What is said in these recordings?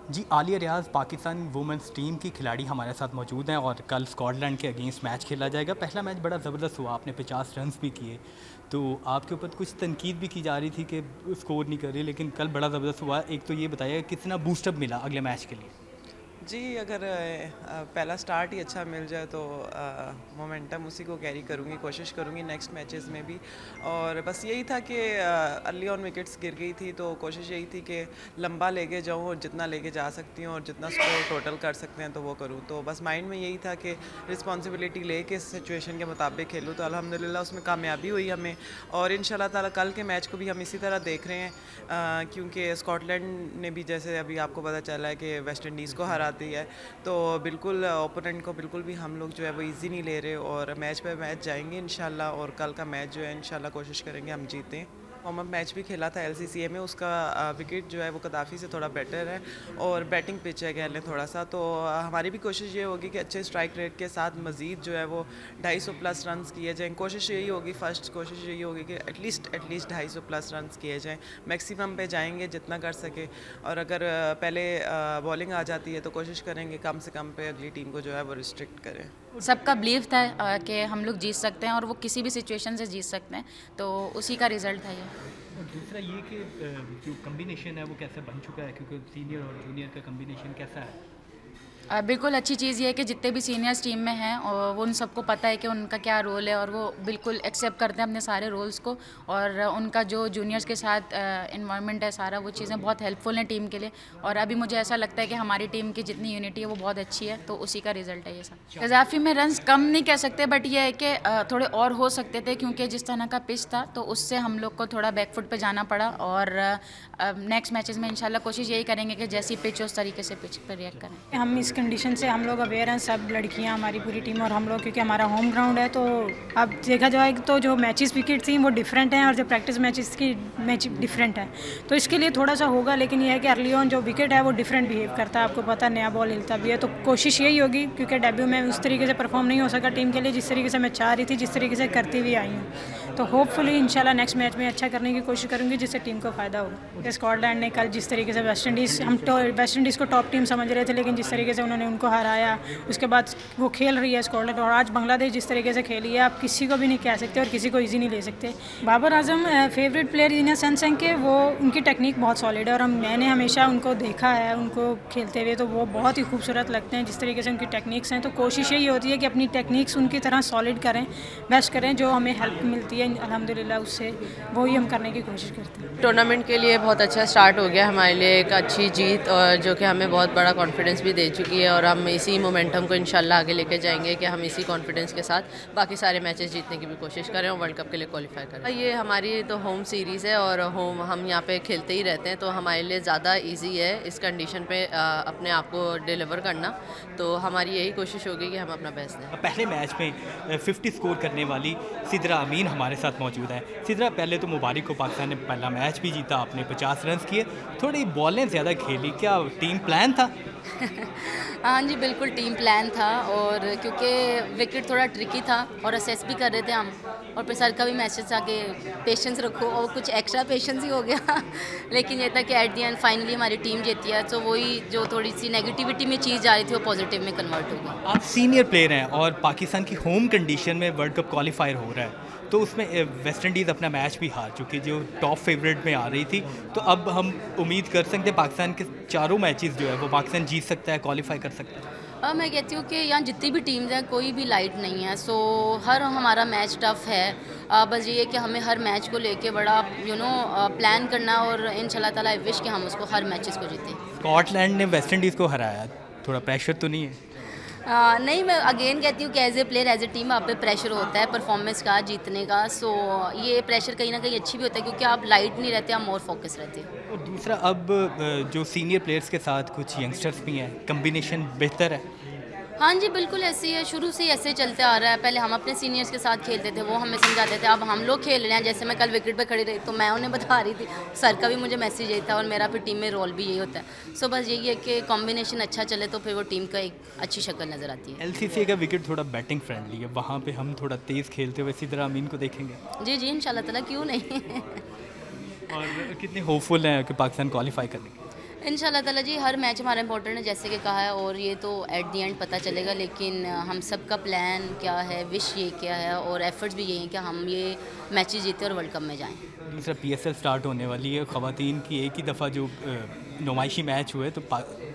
जी, आलिया रियाज़ Pakistan women's team की खिलाड़ी हमारे साथ मौजूद हैं और कल स्कॉटलैंड के अगेंस्ट मैच खेला जाएगा। पहला मैच बड़ा ज़बरदस्त हुआ, आपने 50 रन्स भी किए, तो आपके ऊपर कुछ तनकीद भी की जा रही थी कि स्कोर नहीं कर रही, लेकिन कल बड़ा ज़बरदस्त हुआ। एक तो ये बताइए कितना बूस्टअप मिला अगले मैच के लिए? जी, अगर पहला स्टार्ट ही अच्छा मिल जाए तो मोमेंटम उसी को कैरी करूँगी, कोशिश करूँगी नेक्स्ट मैचेस में भी। और बस यही था कि अर्ली ऑन विकेट्स गिर गई थी, तो कोशिश यही थी कि लंबा लेके जाऊँ और जितना लेके जा सकती हूँ और जितना स्कोर टोटल कर सकते हैं तो वो करूँ। तो बस माइंड में यही था कि रिस्पॉन्सिबिलिटी लेके सिचुएशन के मुताबिक खेलूँ, तो अल्हम्दुलिल्लाह उसमें कामयाबी हुई हमें। और इंशाल्लाह ताला कल के मैच को भी हम इसी तरह देख रहे हैं, क्योंकि स्कॉटलैंड ने भी, जैसे अभी आपको पता चला है कि वेस्ट इंडीज़ को हरा दी है, तो बिल्कुल ओपोनेंट को बिल्कुल भी हम लोग जो है वो इजी नहीं ले रहे और मैच पे मैच जाएंगे इंशाल्लाह। और कल का मैच जो है इंशाल्लाह कोशिश करेंगे हम जीतें। वार्म अप मैच भी खेला था एलसीसीए में, उसका विकेट जो है वो कदाफ़ी से थोड़ा बेटर है और बैटिंग पिच है कह लें थोड़ा सा। तो हमारी भी कोशिश ये होगी कि अच्छे स्ट्राइक रेट के साथ मज़ीद जो है वो 250 प्लस रन किए जाएँ। कोशिश यही होगी, फर्स्ट कोशिश यही होगी कि एटलीस्ट 250 प्लस रन किए जाएँ, मैक्सिमम पे जाएंगे जितना कर सके। और अगर पहले बॉलिंग आ जाती है तो कोशिश करेंगे कम से कम पे अगली टीम को जो है वो रिस्ट्रिक्ट करें। सबका बिलीव था कि हम लोग जीत सकते हैं और वो किसी भी सिचुएशन से जीत सकते हैं, तो उसी का रिज़ल्ट था ये। और दूसरा ये कि जो कम्बिनेशन है वो कैसे बन चुका है, क्योंकि सीनियर और जूनियर का कम्बिनेशन कैसा है? बिल्कुल अच्छी चीज़ ये है कि जितने भी सीनियर्स टीम में हैं और वो उन सबको पता है कि उनका क्या रोल है और वो बिल्कुल एक्सेप्ट करते हैं अपने सारे रोल्स को। और उनका जो जूनियर्स के साथ इन्वायरमेंट है सारा, वो चीज़ें बहुत हेल्पफुल हैं टीम के लिए। और अभी मुझे ऐसा लगता है कि हमारी टीम की जितनी यूनिटी है वो बहुत अच्छी है, तो उसी का रिजल्ट है ये सब। कज़ाफ़ी में रन्स कम नहीं कह सकते, बट ये है कि थोड़े और हो सकते थे, क्योंकि जिस तरह का पिच था तो उससे हम लोग को थोड़ा बैकफुट पे जाना पड़ा। और नेक्स्ट मैचेस में इंशाल्लाह कोशिश यही करेंगे कि जैसी पिच हो उस तरीके से पिच पर रिएक्ट करें। हम इस कंडीशन से हम लोग अवेयर हैं, सब लड़कियां, हमारी पूरी टीम और हम लोग, क्योंकि हमारा होम ग्राउंड है। तो अब देखा जाए तो जो मैचेस विकेट थी वो डिफरेंट हैं और जो प्रैक्टिस मैचेस की मैच डिफरेंट है, तो इसके लिए थोड़ा सा होगा। लेकिन यह है कि अर्ली ऑन जो विकेट है वो डिफरेंट बिहेव करता है, आपको पता, नया बॉल हिलता भी है। तो कोशिश यही होगी, क्योंकि डेब्यू में उस तरीके से परफॉर्म नहीं हो सका टीम के लिए जिस तरीके से मैं चाह रही थी, जिस तरीके से करती हुई आई हूँ। तो होपफुली इंशाल्लाह नेक्स्ट मैच में अच्छा करने की कोशिश करूँगी जिससे टीम को फ़ायदा होगा। स्कॉटलैंड ने कल जिस तरीके से वेस्ट इंडीज़, हम वेस्ट इंडीज़ को टॉप टीम समझ रहे थे, लेकिन जिस तरीके से उन्होंने उनको हराया, उसके बाद वो खेल रही है स्कॉटलैंड। और आज बांग्लादेश जिस तरीके से खेली है, आप किसी को भी नहीं कह सकते और किसी को ईजी नहीं ले सकते। Babar Azam favourite player in a sense है कि वो, उनकी टेक्निक बहुत सॉलिड है और मैंने हमेशा उनको देखा है उनको खेलते हुए, तो वो बहुत ही खूबसूरत लगते हैं जिस तरीके से उनकी टेक्निक्स हैं। तो कोशिश यही होती है कि अपनी टेक्निक्स उनकी तरह सॉलिड करें, बेस्ट करें, जो हमें हेल्प मिलती है अल्हम्दुलिल्लाह उससे, वही हम करने की कोशिश करते हैं। टूर्नामेंट के लिए बहुत अच्छा स्टार्ट हो गया हमारे लिए, एक अच्छी जीत, और जो कि हमें बहुत बड़ा कॉन्फिडेंस भी दे चुकी है। और हम इसी मोमेंटम को इंशाल्लाह आगे लेके जाएंगे कि हम इसी कॉन्फिडेंस के साथ बाकी सारे मैचेस जीतने की भी कोशिश करें और वर्ल्ड कप के लिए क्वालिफाई करें। ये हमारी तो होम सीरीज़ है और होम हम यहाँ पे खेलते ही रहते हैं, तो हमारे लिए ज़्यादा ईजी है इस कंडीशन पे अपने आप को डिलीवर करना। तो हमारी यही कोशिश होगी कि हम अपना बेस्ट दें। पहले मैच में 50 स्कोर करने वाली सिद्रा अमीन हमारे साथ मौजूद है। सिद्रा, पहले तो मुबारक को, पाकिस्तान ने पहला मैच भी जीता, आपने 50 रन किए, थोड़ी बॉलें ज़्यादा खेली, क्या टीम प्लान था? हाँ जी, बिल्कुल टीम प्लान था। और क्योंकि विकेट थोड़ा ट्रिकी था और असेस भी कर रहे थे हम, और फिर सर का भी मैसेज था कि पेशेंस रखो, और कुछ एक्स्ट्रा पेशेंस ही हो गया लेकिन ये था कि एट दी एंड फाइनली हमारी टीम जीती है, तो वही जो थोड़ी सी नेगेटिविटी में चीज़ जा रही थी वो पॉजिटिव में कन्वर्ट हो गई। आप सीनियर प्लेयर हैं और पाकिस्तान की होम कंडीशन में वर्ल्ड कप क्वालिफायर हो रहा है, तो उसमें वेस्ट इंडीज़ अपना मैच भी हार चुकी, जो टॉप फेवरेट में आ रही थी। तो अब हम उम्मीद कर सकते हैं पाकिस्तान के चारों मैचेस जो है वो पाकिस्तान जीत सकता है, क्वालिफाई कर सकता है? मैं कहती हूँ कि यहाँ जितनी भी टीम्स हैं कोई भी लाइट नहीं है, सो हर हमारा मैच टफ है। बस ये है कि हमें हर मैच को लेके बड़ा प्लान करना, और इंशाल्लाह ताला आई विश कि हम उसको हर मैचेस को जीतें। स्कॉटलैंड ने वेस्ट इंडीज़ को हराया, थोड़ा प्रेशर तो नहीं है? नहीं, मैं अगेन कहती हूँ कि as a player, as a team आप पे प्रेशर होता है परफॉर्मेंस का, जीतने का। सो ये प्रेशर कहीं ना कहीं अच्छी भी होता है, क्योंकि आप लाइट नहीं रहते, आप मोर फोकस रहते हैं। और दूसरा, अब जो सीनियर प्लेयर्स के साथ कुछ यंगस्टर्स भी हैं, कम्बिनेशन बेहतर है? हाँ जी, बिल्कुल ऐसे ही है, शुरू से ही ऐसे चलते आ रहा है। पहले हम अपने सीनियर्स के साथ खेलते थे, वो हमें समझाते थे, अब हम लोग खेल रहे हैं। जैसे मैं कल विकेट पे खड़ी रही तो मैं उन्हें बता रही थी, सर का भी मुझे मैसेज यही था, और मेरा फिर टीम में रोल भी यही होता है। सो बस यही है कि कॉम्बिनेशन अच्छा चले तो फिर वो टीम का एक अच्छी शक्ल नज़र आती है। एलसीसी का विकेट थोड़ा बैटिंग फ्रेंडली है, वहाँ पे हम थोड़ा तेज़ खेलते हुए सिद्रा अमीन को देखेंगे? जी जी, इंशाल्लाह ताला, क्यों नहीं और कितने होपफुल हैं कि पाकिस्तान क्वालिफाई करेंगे? इंशाल्लाह ताला जी हर मैच हमारा इंपॉर्टेंट है जैसे कि कहा है, और ये तो एट दी एंड पता चलेगा, लेकिन हम सब का प्लान क्या है, विश ये क्या है और एफर्ट्स भी यही हैं कि हम ये मैचेस जीते और वर्ल्ड कप में जाएं। दूसरा PSL स्टार्ट होने वाली है, ख़वातीन की एक ही दफ़ा जो नुमाइशी मैच हुए, तो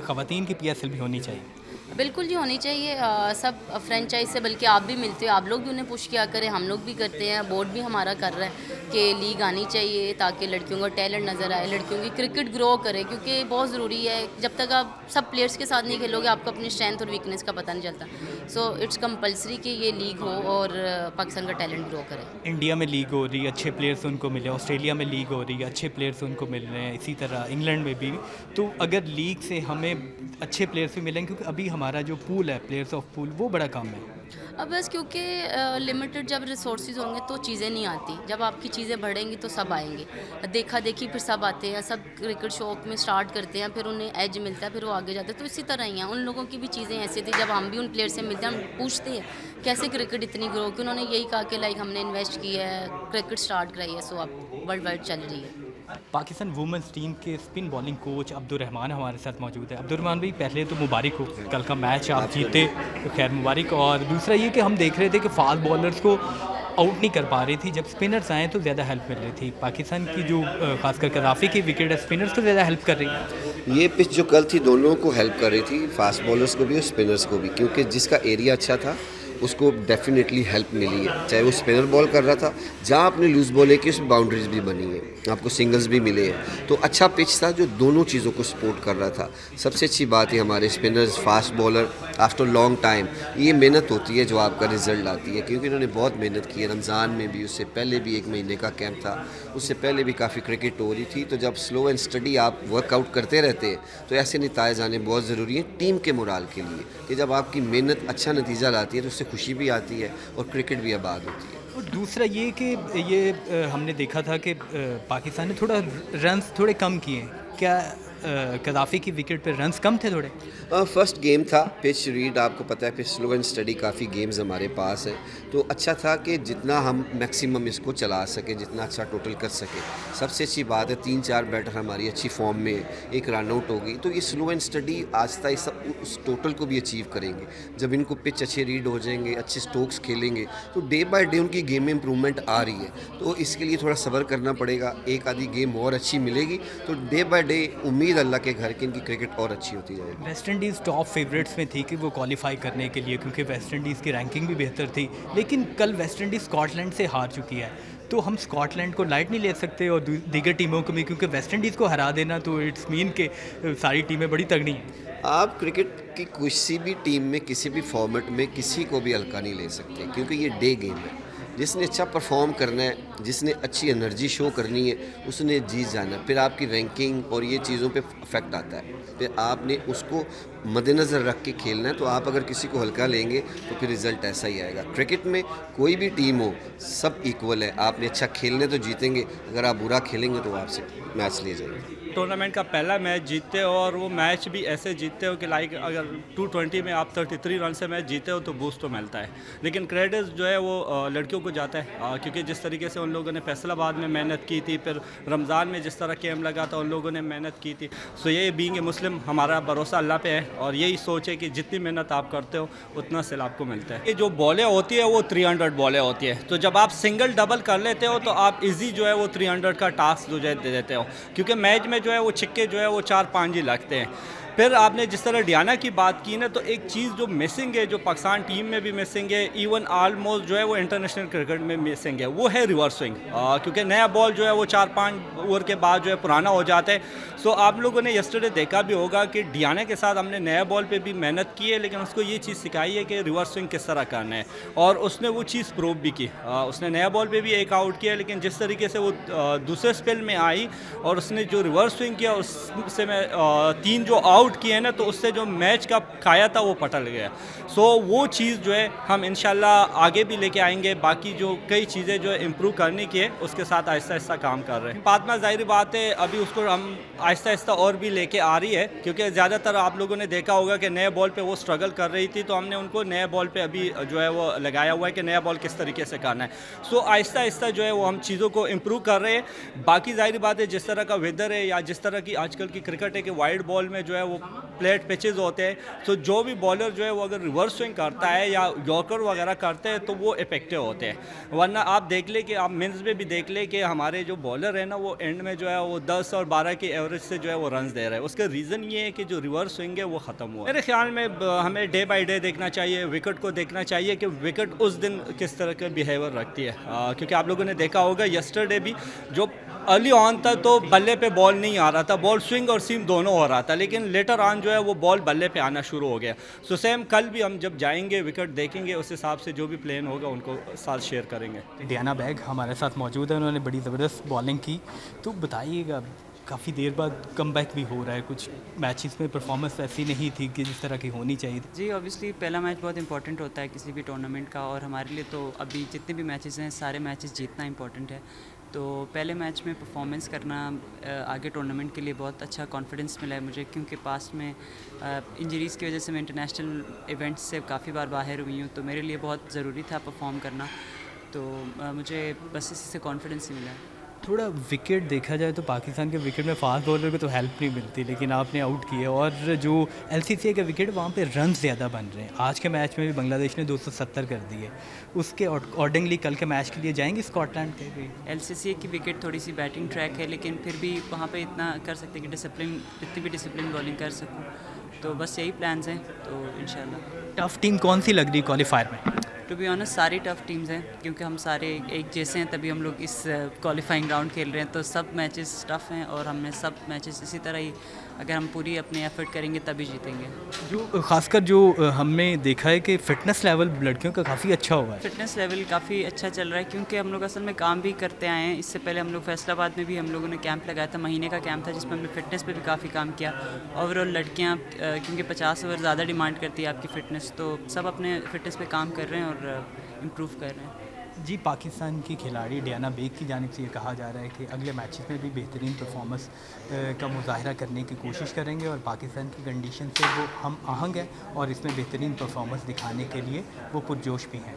ख़वातीन की PSL भी होनी चाहिए। बिल्कुल जी होनी चाहिए। सब फ्रेंचाइज से, बल्कि आप भी मिलते हो, आप लोग भी उन्हें पुश किया करें, हम लोग भी करते हैं, बोर्ड भी हमारा कर रहा है कि लीग आनी चाहिए ताकि लड़कियों का टैलेंट नज़र आए, लड़कियों की क्रिकेट ग्रो करे, क्योंकि बहुत ज़रूरी है। जब तक आप सब प्लेयर्स के साथ नहीं खेलोगे आपको अपनी स्ट्रेंथ और वीकनेस का पता नहीं चलता। सो इट्स कंपलसरी कि ये लीग हो और पाकिस्तान का टैलेंट ग्रो करे। इंडिया में लीग हो रही है, अच्छे प्लेयर्स उनको मिले, ऑस्ट्रेलिया में लीग हो रही है, अच्छे प्लेयर्स उनको मिल रहे हैं, इसी तरह इंग्लैंड में भी। तो अगर लीग से हमें अच्छे प्लेयर्स भी मिलेंगे, क्योंकि अभी हमारा जो पूल है, प्लेयर्स ऑफ पूल, वो बड़ा कम है। अब बस क्योंकि लिमिटेड जब रिसोर्सेज होंगे तो चीज़ें नहीं आती, जब आपकी चीज़ें बढ़ेंगी तो सब आएंगे। देखा देखी फिर सब आते हैं, सब क्रिकेट शौक में स्टार्ट करते हैं, फिर उन्हें एज मिलता है, फिर वो आगे जाते हैं। तो इसी तरह ही हैं उन लोगों की भी चीज़ें ऐसी थी, जब हम भी उन प्लेयर से मिलते हैं हम पूछते हैं कैसे क्रिकेट इतनी ग्रो की, उन्होंने यही कहा कि लाइक हमने इन्वेस्ट किया है, क्रिकेट स्टार्ट कराई है, सो अब वर्ल्ड वाइड चल रही है। पाकिस्तान वुमेंस टीम के स्पिन बॉलिंग कोच अब्दुर्रहमान हमारे साथ मौजूद है। अब्दुर्रहमान भाई, पहले तो मुबारक हो, कल का मैच आप जीते, तो खैर मुबारक। और दूसरा ये कि हम देख रहे थे कि फास्ट बॉलर्स को आउट नहीं कर पा रही थी, जब स्पिनर्स आए तो ज़्यादा हेल्प मिल रही थी। पाकिस्तान की जो खासकर कज़ाफ़ी की विकेट है, स्पिनर्स को ज़्यादा हेल्प कर रही है। ये पिच जो कल थी दोनों को हेल्प कर रही थी, फास्ट बॉलर्स को भी और स्पिनर्स को भी, क्योंकि जिसका एरिया अच्छा था उसको डेफिनेटली हेल्प मिली है। चाहे वो स्पिनर बॉल कर रहा था, जहाँ आपने लूज़ बॉल की उसमें बाउंड्रीज भी बनी है, आपको सिंगल्स भी मिले हैं। तो अच्छा पिच था जो दोनों चीज़ों को सपोर्ट कर रहा था। सबसे अच्छी बात है हमारे spinners, fast bowler, after long time ये मेहनत होती है जो आपका रिजल्ट आती है, क्योंकि इन्होंने बहुत मेहनत की है। रमज़ान में भी, उससे पहले भी 1 महीने का कैंप था, उससे पहले भी काफ़ी क्रिकेट हो रही थी। तो जब स्लो एंड स्टडी आप वर्कआउट करते रहते हैं तो ऐसे नतीजे आने बहुत ज़रूरी है टीम के मोराल के लिए, कि जब आपकी मेहनत अच्छा नतीजा लाती है तो उससे खुशी भी आती है और क्रिकेट भी आबाद होती है। और दूसरा ये कि ये हमने देखा था कि पाकिस्तान ने थोड़ा रन्स थोड़े कम किए। क्या कज़ाफ़ी की विकेट पे रन्स कम थे थोड़े? फर्स्ट गेम था, पिच रीड आपको पता है, फिर स्लो एंड स्टडी काफ़ी गेम्स हमारे पास है, तो अच्छा था कि जितना हम मैक्सिमम इसको चला सके, जितना अच्छा टोटल कर सके। सबसे अच्छी बात है 3-4 बैटर हमारी अच्छी फॉर्म में, एक रन आउट होगी, तो ये slow and study Aahista Aahista उस टोटल को भी अचीव करेंगे। जब इनको पिच अच्छे रीड हो जाएंगे, अच्छे स्ट्रोक्स खेलेंगे, तो डे बाय डे उनकी गेम में इंप्रूवमेंट आ रही है। तो इसके लिए थोड़ा सब्र करना पड़ेगा, एक आधी गेम और अच्छी मिलेगी तो डे बाय डे उम्मीद अल्लाह के घर की इनकी क्रिकेट और अच्छी होती जाएगी। वेस्ट इंडीज़ टॉप फेवरेट्स में थी कि वो क्वालिफाई करने के लिए, क्योंकि वेस्ट इंडीज़ की रैंकिंग भी बेहतर थी, लेकिन कल वेस्ट इंडीज़ स्कॉटलैंड से हार चुकी है। तो हम स्कॉटलैंड को लाइट नहीं ले सकते और दीगर टीमों को भी, क्योंकि वेस्ट इंडीज़ को हरा देना तो इट्स मीन के सारी टीमें बड़ी तगड़ी हैं। आप क्रिकेट की किसी भी टीम में, किसी भी फॉर्मेट में किसी को भी हल्का नहीं ले सकते, क्योंकि ये डे गेम है। जिसने अच्छा परफॉर्म करना है, जिसने अच्छी एनर्जी शो करनी है, उसने जीत जाना है। फिर आपकी रैंकिंग और ये चीज़ों पे इफेक्ट आता है, फिर आपने उसको मद्देनज़र रख के खेलना है। तो आप अगर किसी को हल्का लेंगे तो फिर रिज़ल्ट ऐसा ही आएगा। क्रिकेट में कोई भी टीम हो, सब इक्वल है। आपने अच्छा खेलने तो जीतेंगे, अगर आप बुरा खेलेंगे तो आपसे मैच ले जाएंगे। टूर्नामेंट का पहला मैच जीतते हो और वो मैच भी ऐसे जीतते हो कि लाइक अगर 220 में आप 33 रन से मैच जीते हो तो बूस्ट तो मिलता है। लेकिन क्रेडिट जो है वो लड़कियों को जाता है, क्योंकि जिस तरीके से उन लोगों ने फैसलाबाद में मेहनत की थी, फिर रमज़ान में जिस तरह कैम्प लगा था उन लोगों ने मेहनत की थी। सो ये बीइंग ए मुस्लिम हमारा भरोसा अल्लाह पे है और यही सोच है कि जितनी मेहनत आप करते हो उतना सिल आपको मिलता है। ये जो बॉलें होती है वो 300 बॉलें होती है, तो जब आप सिंगल डबल कर लेते हो तो आप इजी जो है वो 300 का टास्क जो है दे देते हो, क्योंकि मैच में जो है वो छिक्के जो है वो 4-5 ही लगते हैं। फिर आपने जिस तरह डियाना की बात की ना, तो एक चीज़ जो मिसिंग है, जो पाकिस्तान टीम में भी मिसिंग है, इवन ऑलमोस्ट जो है वो इंटरनेशनल क्रिकेट में मिसिंग है, वो है रिवर्स स्विंग। क्योंकि नया बॉल जो है वो 4-5 ओवर के बाद जो है पुराना हो जाता है। सो आप लोगों ने यस्टरडे देखा भी होगा कि डियाना के साथ हमने नया बॉल पे भी मेहनत की है, लेकिन उसको ये चीज़ सिखाई है कि रिवर्स स्विंग किस तरह करना है, और उसने वो चीज़ प्रूव भी की। उसने नया बॉल पे भी एक आउट किया, लेकिन जिस तरीके से वो दूसरे स्पेल में आई और उसने जो रिवर्स स्विंग किया उससे मैं 3 जो आउट किए ना, तो उससे जो मैच का खाया था वो पटल गया। सो वो चीज़ जो है हम इंशाल्लाह आगे भी लेके आएंगे। बाकी जो कई चीज़ें जो है इम्प्रूव करने की है उसके साथ आहिस्ता आहिस्ता काम कर रहे हैं। बाद में ज़ाहिर बात है अभी उसको हम आहिस्ता आहिस्ता और भी लेके आ रही है, क्योंकि ज़्यादातर आप लोगों ने देखा होगा कि नए बॉल पे वो स्ट्रगल कर रही थी, तो हमने उनको नए बॉल पे अभी जो है वो लगाया हुआ है कि नया बॉल किस तरीके से करना है। सो आहिस्ता आहिस्ता जो है वो हम चीज़ों को इम्प्रूव कर रहे हैं। बाकी ज़ाहिर बात है जिस तरह का वेदर है या जिस तरह की आजकल की क्रिकेट है कि वाइड बॉल में जो है वो प्लेट पिचेस होते हैं, तो जो भी बॉलर जो है वो अगर रिवर्स स्विंग करता है या यॉर्कर वगैरह करते हैं तो वो इफेक्टिव होते हैं। वरना आप देख ले कि आप मेंस में भी देख ले कि हमारे जो बॉलर है ना वो एंड में जो है वो 10 और 12 की एवरेज से जो है वो रन दे रहे हैं। उसका रीज़न ये है कि जो रिवर्स स्विंग है वो ख़त्म हुआ। मेरे ख्याल में हमें डे बाई डे देखना चाहिए, विकेट को देखना चाहिए कि विकेट उस दिन किस तरह का बिहेवियर रखती है। क्योंकि आप लोगों ने देखा होगा यस्टरडे भी जो अर्ली ऑन था तो बल्ले पे बॉल नहीं आ रहा था, बॉल स्विंग और सीम दोनों हो रहा था, लेकिन लेटर ऑन जो है वो बॉल बल्ले पे आना शुरू हो गया। सो सेम कल भी हम जब जाएंगे विकेट देखेंगे, उस हिसाब से जो भी प्लान होगा उनको साथ शेयर करेंगे। डियाना बैग हमारे साथ मौजूद है, उन्होंने बड़ी ज़बरदस्त बॉलिंग की। तो बताइएगा काफ़ी देर बाद कमबैक भी हो रहा है, कुछ मैचेस में परफॉर्मेंस ऐसी नहीं थी कि जिस तरह की होनी चाहिए थी। जी ऑब्वियसली पहला मैच बहुत इंपॉर्टेंट होता है किसी भी टूर्नामेंट का, और हमारे लिए तो अभी जितने भी मैचेस हैं सारे मैचेस जीतना इंपॉर्टेंट है। तो पहले मैच में परफॉर्मेंस करना आगे टूर्नामेंट के लिए बहुत अच्छा कॉन्फिडेंस मिला है मुझे, क्योंकि पास्ट में इंजरीज़ की वजह से मैं इंटरनेशनल इवेंट्स से काफ़ी बार बाहर हुई हूँ, तो मेरे लिए बहुत ज़रूरी था परफॉर्म करना। तो मुझे बस इसी से कॉन्फिडेंस ही मिला है। थोड़ा विकेट देखा जाए तो पाकिस्तान के विकेट में फास्ट बॉलर को तो हेल्प नहीं मिलती, लेकिन आपने आउट किए और जो LCCA के विकेट वहाँ पे रन ज़्यादा बन रहे हैं। आज के मैच में भी बांग्लादेश ने 270 कर दिए, उसके अकॉर्डिंगली कल के मैच के लिए जाएंगे स्कॉटलैंड के भी। LCCA की विकेट थोड़ी सी बैटिंग ट्रैक है, लेकिन फिर भी वहाँ पे इतना कर सकते हैं कि जितनी भी डिसिप्लिन बॉलिंग कर सकूँ, तो बस यही प्लान्स हैं। तो इंशाल्लाह। टफ टीम कौन सी लग रही क्वालिफायर में? टू बी ऑनेस्ट सारी टफ टीम्स हैं, क्योंकि हम सारे एक जैसे हैं तभी हम लोग इस क्वालिफाइंग राउंड खेल रहे हैं, तो सब मैचेस टफ हैं और हमने सब मैचेस इसी तरह ही अगर हम पूरी अपने एफर्ट करेंगे तभी जीतेंगे। जो खासकर जो हमने देखा है कि फ़िटनेस लेवल लड़कियों का काफ़ी अच्छा हुआ है। फ़िटनेस लेवल काफ़ी अच्छा चल रहा है, क्योंकि हम लोग असल में काम भी करते आए हैं। इससे पहले हम लोग फैसलाबाद में भी हम लोगों ने कैंप लगाया था, महीने का कैंप था, जिसमें हमने फ़िटनेस पे भी काफ़ी काम किया। ओवरऑल लड़कियाँ क्योंकि 50 ओवर ज़्यादा डिमांड करती है आपकी फ़िटनेस, तो सब अपने फ़िटनेस पे काम कर रहे हैं और इम्प्रूव कर रहे हैं। जी, पाकिस्तान की खिलाड़ी डियाना बेग की जानिब से ये कहा जा रहा है कि अगले मैचेस में भी बेहतरीन परफॉर्मेंस का मुजाहरा करने की कोशिश करेंगे और पाकिस्तान की कंडीशन से वो हम आहंग है और इसमें बेहतरीन परफॉर्मेंस दिखाने के लिए वो पुरजोश भी हैं।